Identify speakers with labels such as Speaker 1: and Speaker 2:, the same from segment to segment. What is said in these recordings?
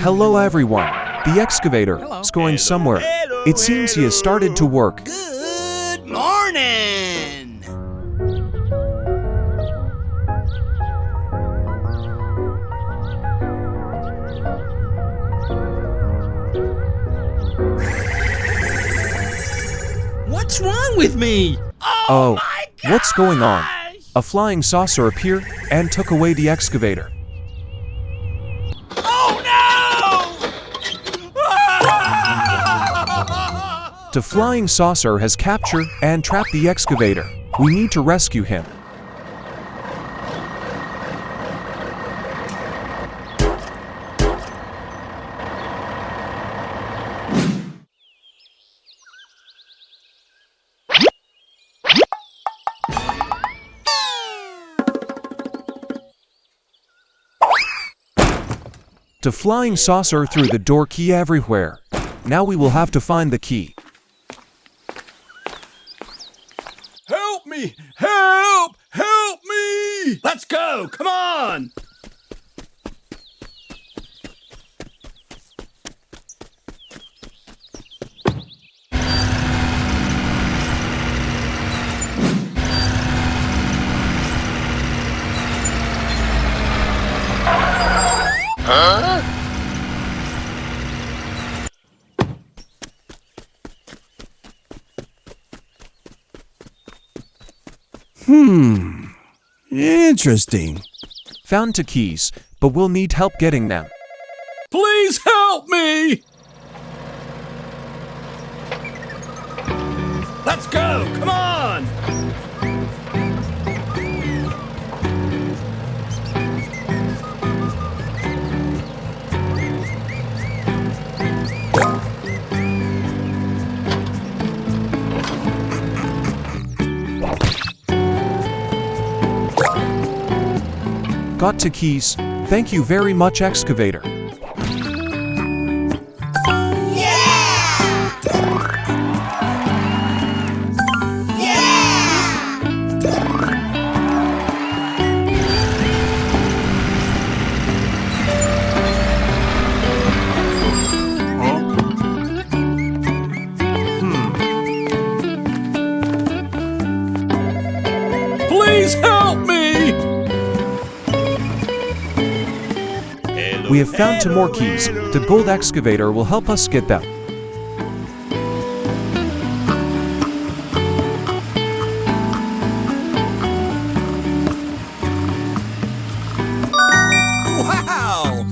Speaker 1: Hello everyone. The excavator is going somewhere. It seems he has started to work.
Speaker 2: Good morning! What's wrong with me?
Speaker 1: Oh,
Speaker 2: my gosh!
Speaker 1: what's going on? A flying saucer appeared and took away the excavator.
Speaker 2: Oh no!
Speaker 1: The flying saucer has captured and trapped the excavator. We need to rescue him. The flying saucer threw the door key everywhere. Now we will have to find the key.
Speaker 2: Help me! Help! Help me! Let's go! Come on!
Speaker 3: Interesting.
Speaker 1: Found two keys, but we'll need help getting them.
Speaker 2: Please help me! Let's go! Come on!
Speaker 1: Got two keys. Thank you very much, excavator.
Speaker 2: Please help me!
Speaker 1: We have found two more keys. The gold excavator will help us get them.
Speaker 2: Wow!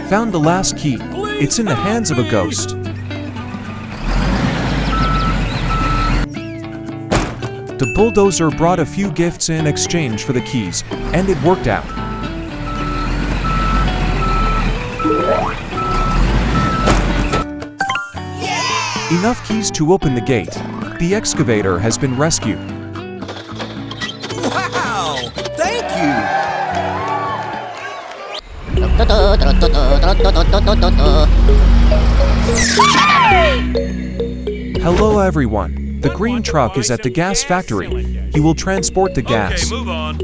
Speaker 1: Found the last key. It's in the hands of a ghost. The bulldozer brought a few gifts in exchange for the keys, and it worked out. Enough keys to open the gate. The excavator has been rescued.
Speaker 2: Wow! Thank you!
Speaker 1: Hello everyone. The green truck is at the gas factory. He will transport the gas.
Speaker 4: Okay, move on.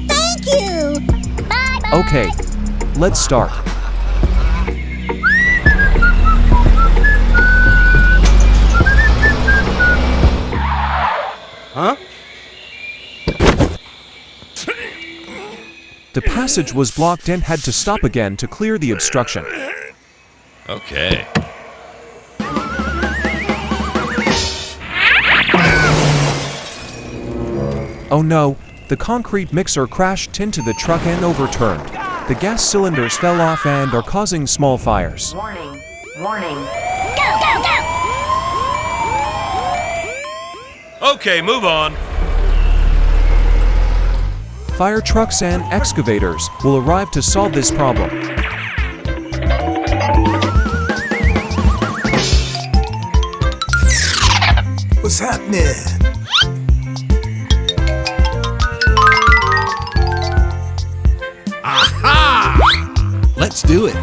Speaker 5: Thank you! Bye-bye!
Speaker 1: Okay, let's start.
Speaker 2: Huh?
Speaker 1: The passage was blocked and had to stop again to clear the obstruction.
Speaker 2: Okay.
Speaker 1: Oh no, the concrete mixer crashed into the truck and overturned. The gas cylinders fell off and are causing small fires.
Speaker 3: Warning. Warning.
Speaker 5: Go, go, go!
Speaker 2: Okay, move on.
Speaker 1: Fire trucks and excavators will arrive to solve this problem.
Speaker 4: What's happening? Aha! Let's do it.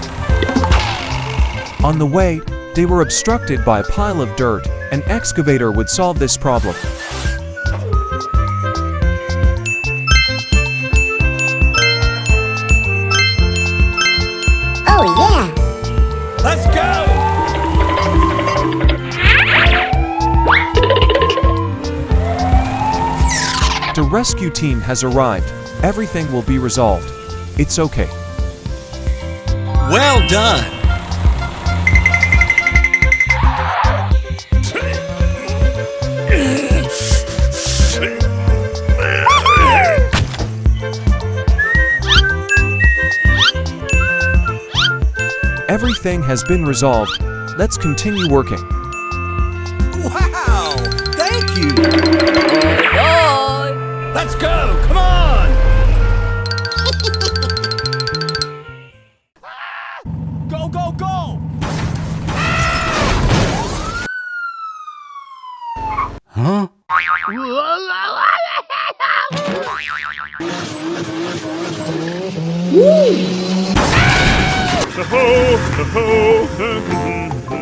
Speaker 1: On the way, they were obstructed by a pile of dirt. An excavator would solve this problem.
Speaker 5: Oh, yeah!
Speaker 2: Let's go!
Speaker 1: The rescue team has arrived. Everything will be resolved. It's okay.
Speaker 4: Well done.
Speaker 1: Everything has been resolved. Let's continue working.
Speaker 4: Wow! Thank you.
Speaker 2: Let's go! Come on! Go, go, go!
Speaker 4: Huh?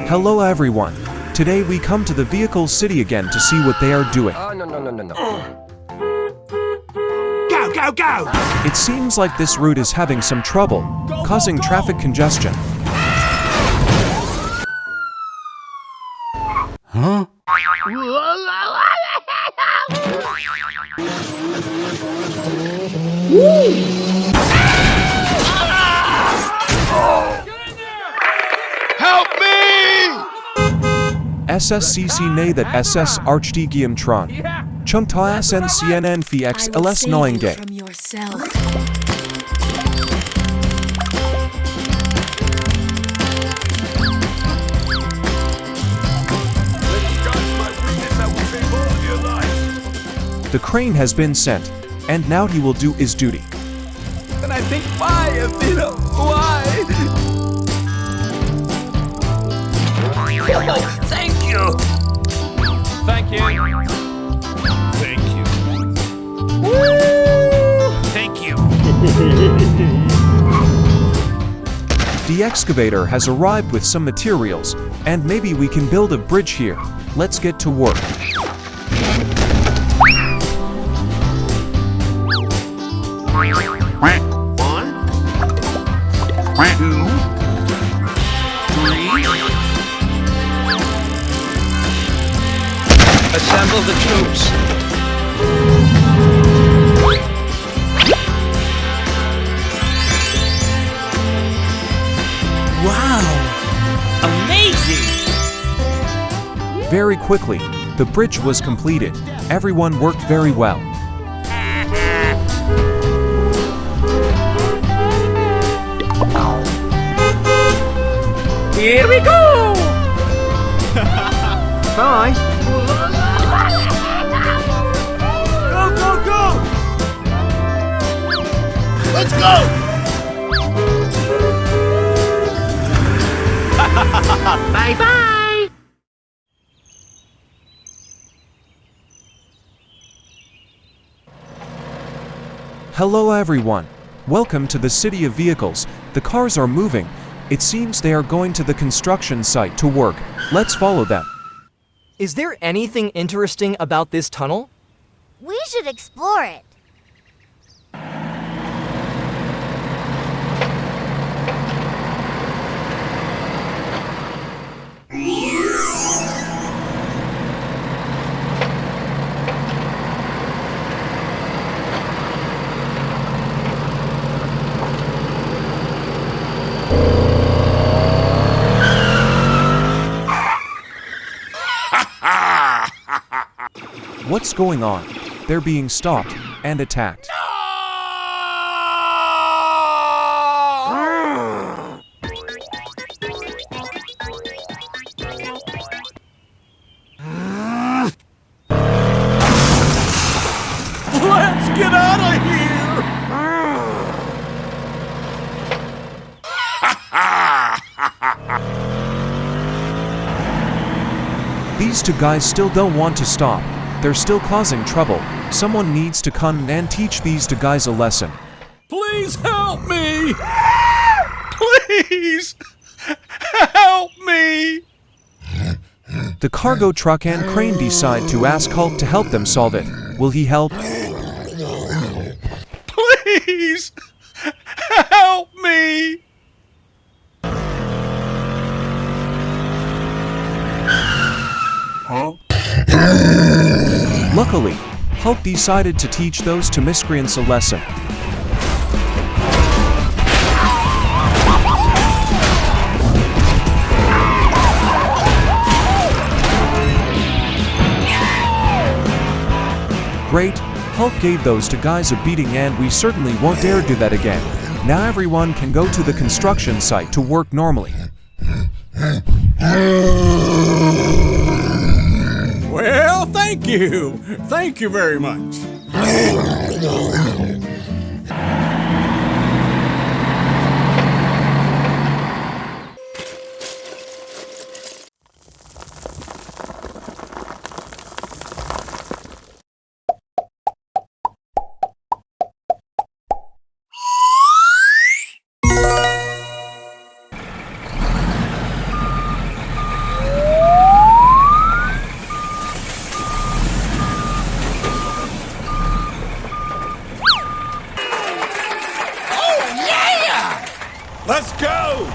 Speaker 1: Hello everyone. Today we come to the vehicle city again to see what they are doing.
Speaker 4: Go, go, go!
Speaker 1: It seems like this route is having some trouble, causing traffic congestion.
Speaker 4: Huh?
Speaker 2: Help me!
Speaker 1: SSCC nay that SS Archdeagium Tron. Chung ta SN CNN FX
Speaker 6: I will
Speaker 1: LS
Speaker 6: save
Speaker 1: knowing
Speaker 6: you
Speaker 1: gay.
Speaker 6: from yourself.
Speaker 1: The crane has been sent, and now he will do his duty.
Speaker 4: And I think, why, Evita? Why?
Speaker 2: Thank you! Thank you. Thank you. Thank you.
Speaker 1: The excavator has arrived with some materials, and maybe we can build a bridge here. Let's get to work.
Speaker 2: Assemble the troops.
Speaker 4: Wow!
Speaker 2: Amazing!
Speaker 1: Very quickly, the bridge was completed. Everyone worked very well.
Speaker 2: Here we go!
Speaker 4: Bye!
Speaker 2: Go, go, go! Let's go!
Speaker 3: Bye-bye.
Speaker 1: Hello everyone. Welcome to the City of Vehicles. The cars are moving. It seems they are going to the construction site to work. Let's follow them.
Speaker 7: Is there anything interesting about this tunnel?
Speaker 5: We should explore it.
Speaker 1: What's going on? They're being stopped and attacked.
Speaker 2: Let's get out of here!
Speaker 1: These two guys still don't want to stop. They're still causing trouble. Someone needs to come and teach these two guys a lesson.
Speaker 2: Please help me! Please! Help me!
Speaker 1: The cargo truck and crane decide to ask Hulk to help them solve it. Will he help?
Speaker 2: Please! Help me!
Speaker 1: Luckily, Hulk decided to teach those two miscreants a lesson. Great, Hulk gave those two guys a beating and we certainly won't dare do that again. Now everyone can go to the construction site to work normally.
Speaker 2: Well, thank you. Thank you very much. Let's go!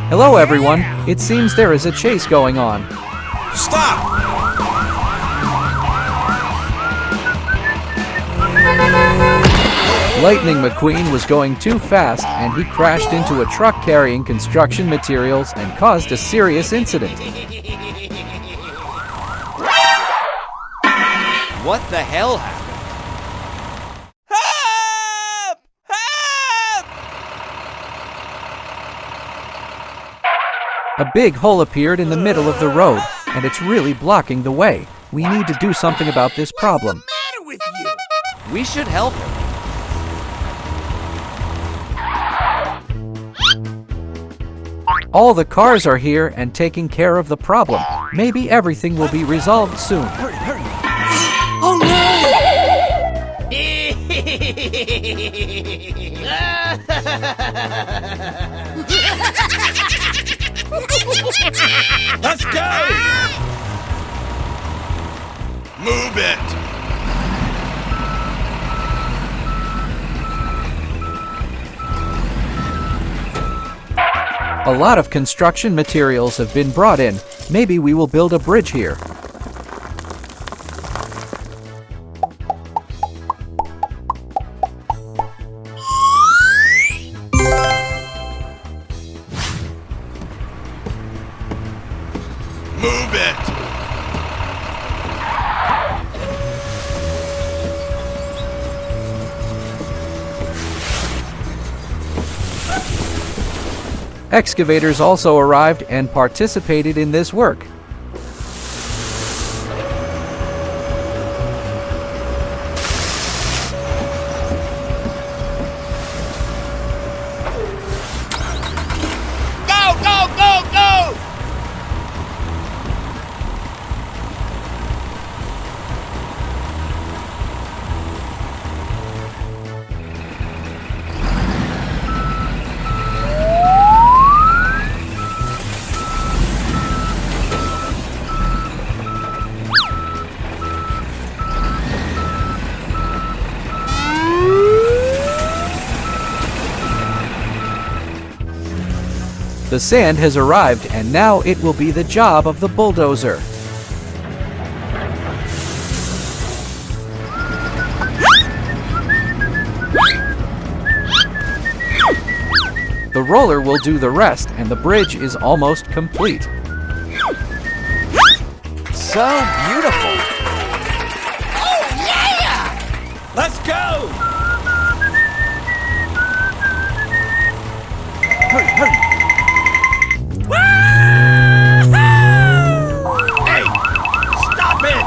Speaker 4: Hello, everyone. It seems there is a chase going on.
Speaker 2: Stop!
Speaker 4: Lightning McQueen was going too fast and he crashed into a truck carrying construction materials and caused a serious incident.
Speaker 7: What the hell happened?
Speaker 4: A big hole appeared in the middle of the road, and it's really blocking the way. We need to do something about this problem.
Speaker 2: What's the matter with you?
Speaker 7: We should help him.
Speaker 4: All the cars are here and taking care of the problem. Maybe everything will be resolved soon.
Speaker 2: Hurry, hurry! Oh no! Let's go! Move it!
Speaker 4: A lot of construction materials have been brought in. Maybe we will build a bridge here.
Speaker 2: Move it!
Speaker 4: Excavators also arrived and participated in this work.
Speaker 2: Go, go, go, go!
Speaker 4: The sand has arrived and now it will be the job of the bulldozer. The roller will do the rest and the bridge is almost complete.
Speaker 7: so beautiful.
Speaker 2: Let's go! Hey! Stop it!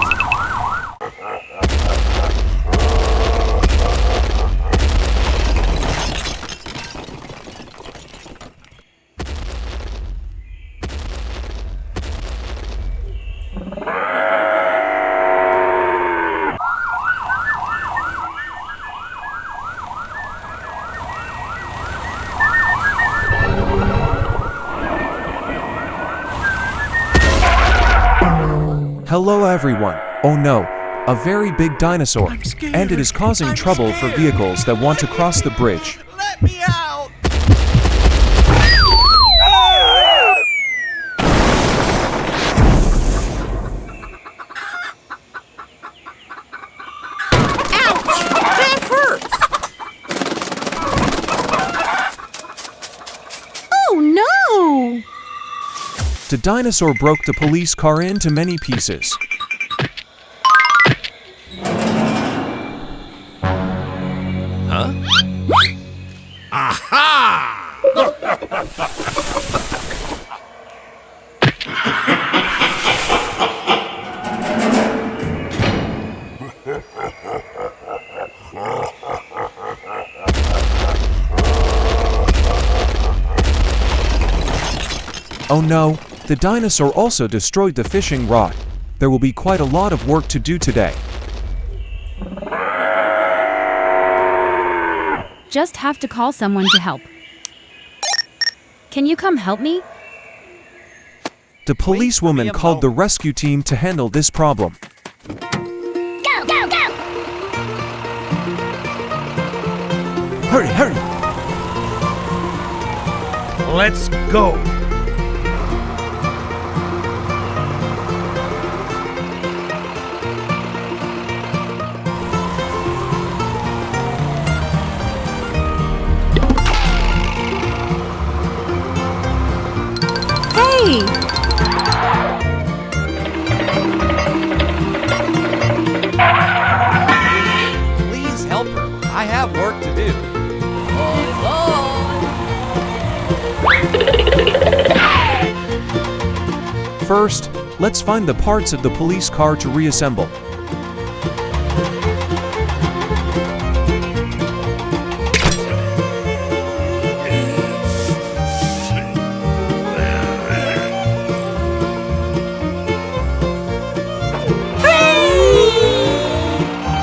Speaker 1: Hello everyone. Oh no, a very big dinosaur. And it is causing trouble for vehicles that want to cross the bridge.
Speaker 2: Let me out!
Speaker 6: Oh no!
Speaker 1: The dinosaur broke the police car into many pieces. Oh no, the dinosaur also destroyed the fishing rod. There will be quite a lot of work to do today.
Speaker 6: Just have to call someone to help. Can you come help me?
Speaker 1: The policewoman called the rescue team to handle this problem.
Speaker 5: Go, go, go!
Speaker 2: Hurry, hurry! Let's go!
Speaker 6: Hey!
Speaker 7: Please help her. I have work to do.
Speaker 1: First, let's find the parts of the police car to reassemble.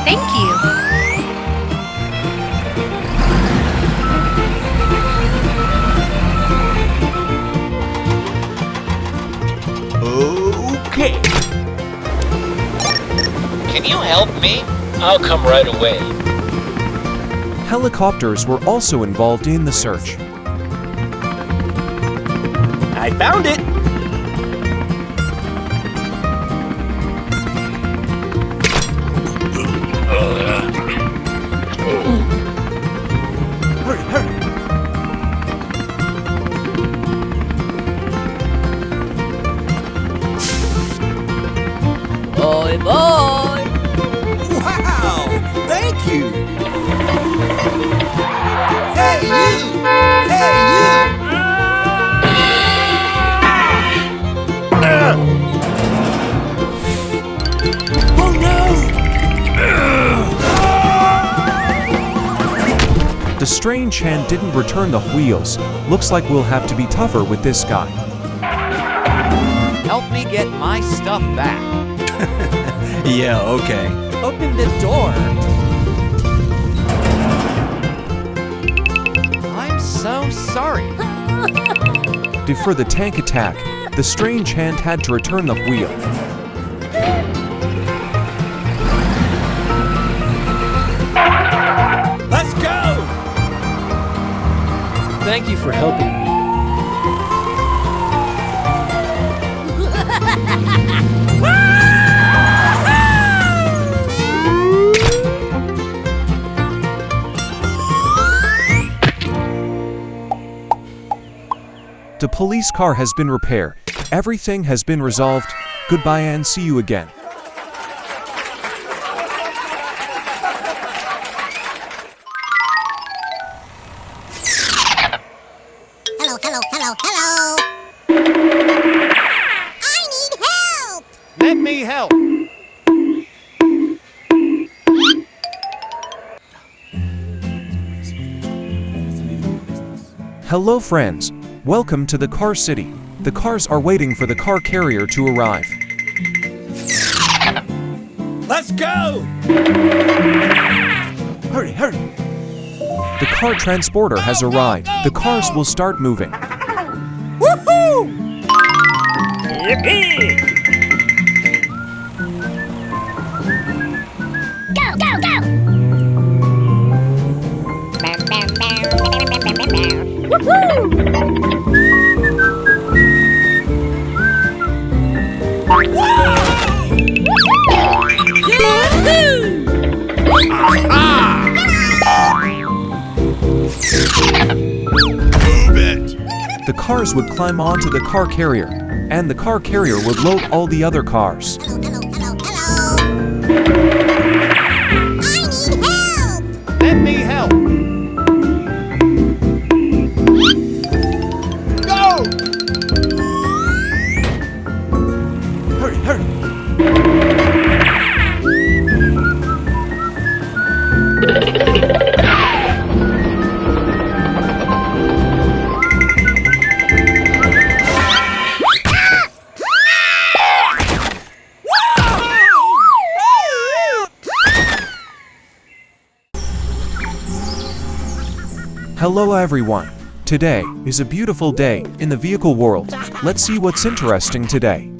Speaker 6: Thank you.
Speaker 2: Okay.
Speaker 8: Can you help me? I'll come right away.
Speaker 1: Helicopters were also involved in the search.
Speaker 7: I found it.
Speaker 2: Hurry, hurry!
Speaker 6: Bye bye.
Speaker 2: Wow! Thank you! Hey, you! Hey, you! Oh, no!
Speaker 1: The strange hand didn't return the wheels. Looks like we'll have to be tougher with this guy.
Speaker 7: Help me get my stuff back.
Speaker 2: Yeah, okay.
Speaker 7: Open the door. I'm so sorry.
Speaker 1: For the tank attack, the strange hand had to return the wheel.
Speaker 2: Let's go!
Speaker 7: Thank you for helping me.
Speaker 1: The police car has been repaired. Everything has been resolved. Goodbye and see you again.
Speaker 5: Hello, hello, hello, hello. I need help.
Speaker 7: Let me help.
Speaker 1: Hello friends, welcome to the Car City. The cars are waiting for the car carrier to arrive.
Speaker 2: Let's go! Hurry, hurry!
Speaker 1: The car transporter has arrived. The cars will start moving.
Speaker 2: Woohoo! Yippee!
Speaker 5: Go, go, go.
Speaker 2: Move it!
Speaker 1: The cars would climb onto the car carrier, and the car carrier would load all the other cars.
Speaker 5: Hello, hello, hello, hello. I need help.
Speaker 7: Let me help. Go!
Speaker 2: Hurry, hurry!
Speaker 1: Hello everyone. Today is a beautiful day in the vehicle world. Let's see what's interesting today.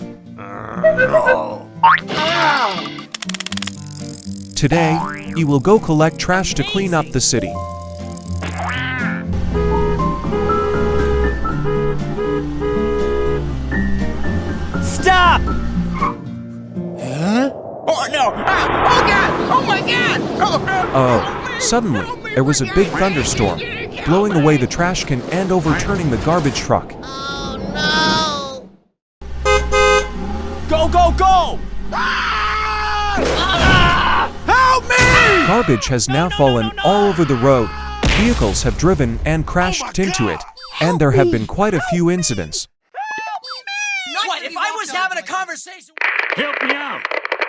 Speaker 1: Today, you will go collect trash to clean up the city.
Speaker 7: Stop!
Speaker 2: Oh no! Ah! Oh god! Oh my god!
Speaker 1: Oh, suddenly, there was a big thunderstorm, blowing away the trash can and overturning the garbage truck.
Speaker 2: Go, go, go! Ah! Help me!
Speaker 1: Garbage has now fallen all over the road. Vehicles have driven and crashed into it, and there have been quite a few incidents.
Speaker 9: What, if I was having a conversation?
Speaker 2: Help me out!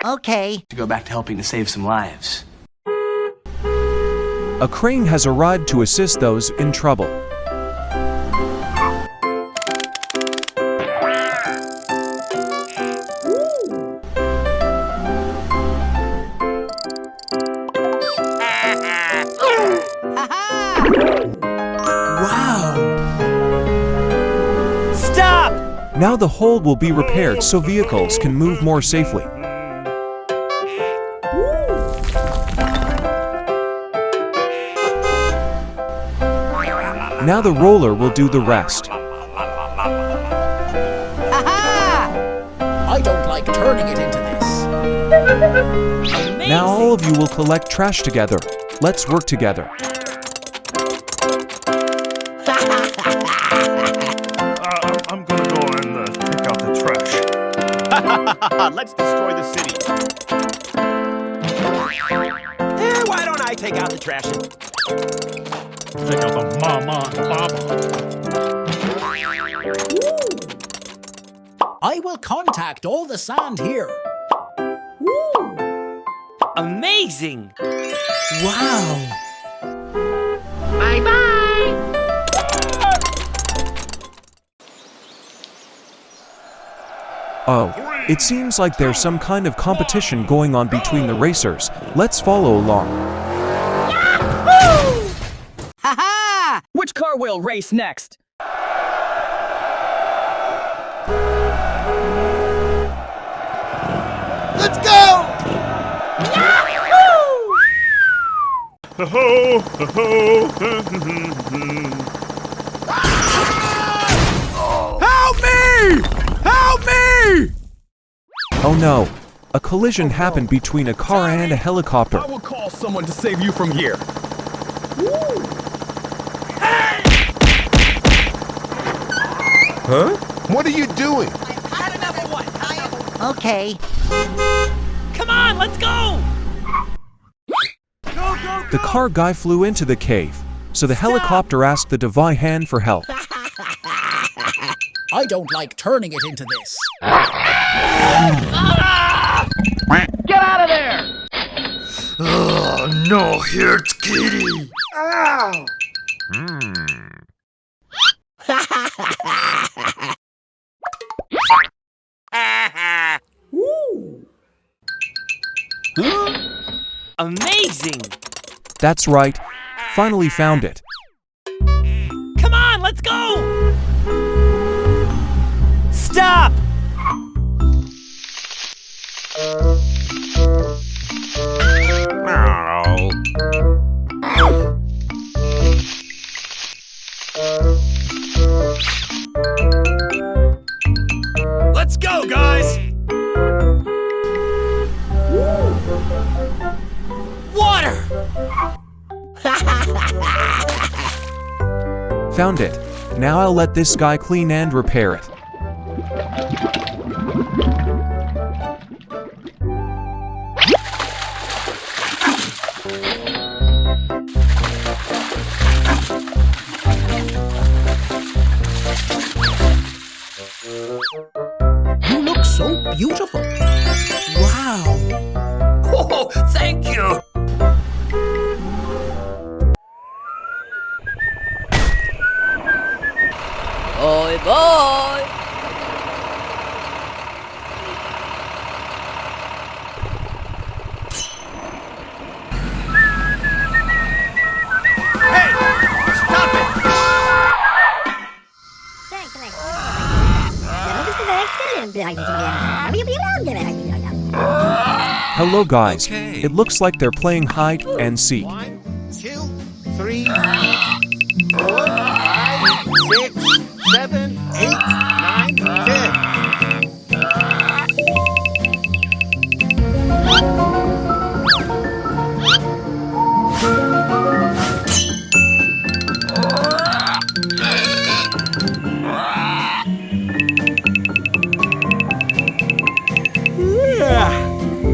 Speaker 9: Okay.
Speaker 10: To go back to helping to save some lives.
Speaker 1: A crane has arrived to assist those in trouble.
Speaker 7: Stop!
Speaker 1: Now the hole will be repaired so vehicles can move more safely. Now the roller will do the rest.
Speaker 9: I don't like turning it into this.
Speaker 1: Now all of you will collect trash together. Let's work together.
Speaker 2: I'm gonna go and pick out the trash.
Speaker 9: Let's destroy the city. Why don't I take out the trash?
Speaker 2: Pick out the mama and papa.
Speaker 9: I will contact all the sand here.
Speaker 8: Amazing!
Speaker 9: Wow.
Speaker 3: Bye-bye.
Speaker 1: Oh, it seems like there's some kind of competition going on between the racers. Let's follow along.
Speaker 9: Which car will race next?
Speaker 2: Let's go! Ho ho! Help me! Help me!
Speaker 1: Oh no, a collision happened between a car and a helicopter.
Speaker 2: I will call someone to save you from here. Huh? What are you doing?
Speaker 9: I had enough of one. Okay.
Speaker 8: Come on, let's go!
Speaker 1: The car guy flew into the cave, so the helicopter asked the Devi hand for help.
Speaker 9: I don't like turning it into this.
Speaker 8: Get out of there!
Speaker 2: Oh, no, here's Kitty.
Speaker 9: Ow!
Speaker 8: Amazing!
Speaker 1: That's right, finally found it.
Speaker 8: Come on, let's go! Stop!
Speaker 2: Let's go, guys.
Speaker 9: Water!
Speaker 1: Found it. Now I'll let this guy clean and repair it.
Speaker 9: You look so beautiful. Wow.
Speaker 2: Oh, thank you.
Speaker 8: Bye bye!
Speaker 2: Hey, stop it.
Speaker 1: Hello guys.
Speaker 2: Okay.
Speaker 1: It looks like they're playing hide and seek.
Speaker 11: 1, 2, 3, 4, 5, 6, 7, 8, 9, 10.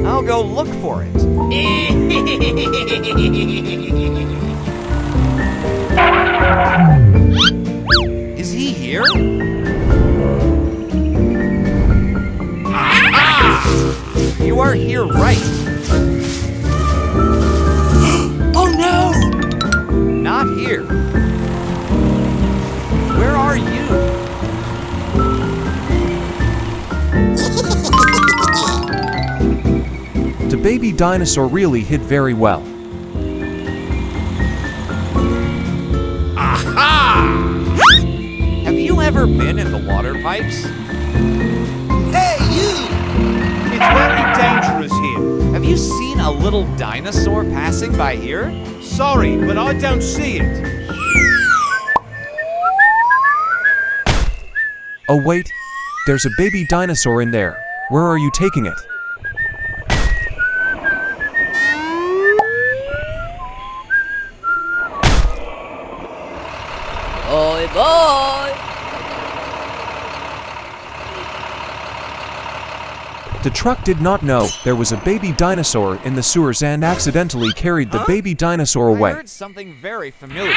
Speaker 7: I'll go look for it. Is he here? You are here, right?
Speaker 2: Oh, no.
Speaker 7: Not here. Where are you?
Speaker 1: The baby dinosaur really hid very well.
Speaker 7: Have you ever been in the water pipes?
Speaker 2: Hey, you.
Speaker 11: It's very dangerous here.
Speaker 7: Have you seen a little dinosaur passing by here?
Speaker 11: Sorry, but I don't see it.
Speaker 1: Oh wait, there's a baby dinosaur in there. Where are you taking it?
Speaker 8: Bye bye!
Speaker 1: The truck did not know there was a baby dinosaur in the sewers and accidentally carried the baby dinosaur
Speaker 7: I
Speaker 1: away.
Speaker 7: heard something very familiar.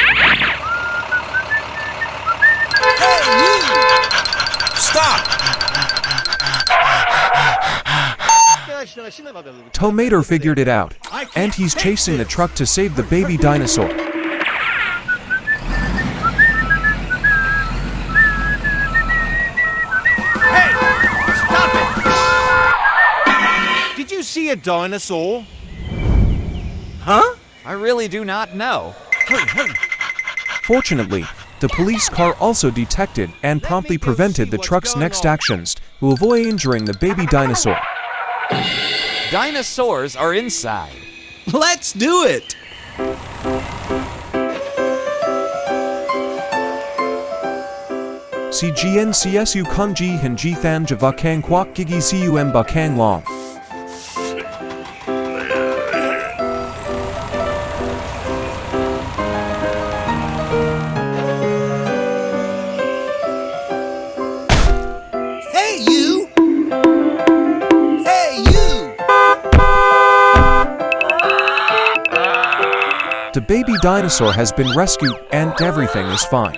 Speaker 2: Stop.
Speaker 1: Tomato figured it out, and he's chasing the truck to save the baby dinosaur.
Speaker 2: Hey, stop it.
Speaker 11: Did you see a dinosaur?
Speaker 7: Huh? I really do not know.
Speaker 1: Fortunately, the police car also detected and promptly prevented the truck's next actions to avoid injuring the baby dinosaur.
Speaker 7: Dinosaurs are inside.
Speaker 2: Let's do it.
Speaker 1: Si GNCSU Kunji Hinji Than Javakang Kwak Gigi Cum Bakang Long.
Speaker 2: Hey, you.
Speaker 1: The baby dinosaur has been rescued and everything is fine.